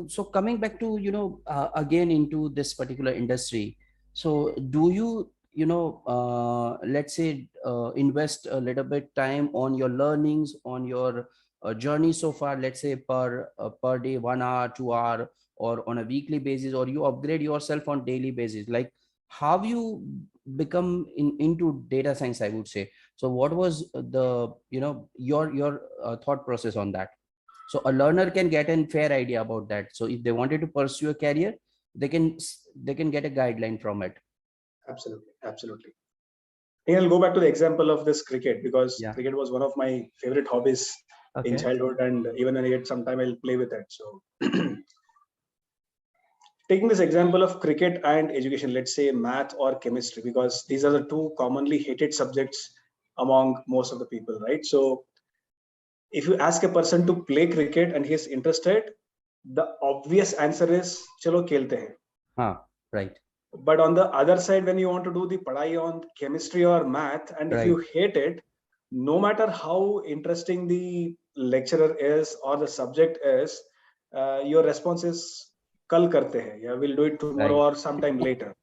So coming back to, again into this particular industry, so do you, let's say, invest a little bit time on your learnings, on your journey so far, let's say per day, 1 hour, 2 hour, or on a weekly basis, or you upgrade yourself on daily basis? Like, how you become into data science, I would say. So what was the, your thought process on that? So a learner can get a fair idea about that. So if they wanted to pursue a career, they can get a guideline from it. Absolutely, absolutely. I'll go back to the example of this cricket, because Yeah. cricket was one of my favorite hobbies in Okay. childhood, and even when I get some time, I'll play with it. So taking this example of cricket and education, let's say math or chemistry, because these are the two commonly hated subjects among most of the people, right? So if you ask a person to play cricket and he is interested, the obvious answer is chalo khelte hain. Right. But on the other side, when you want to do the padai on chemistry or math, and if you Right. hate it, no matter how interesting the lecturer is or the subject is, your response is kal karte hai, yeah, we'll do it tomorrow Right. or sometime later.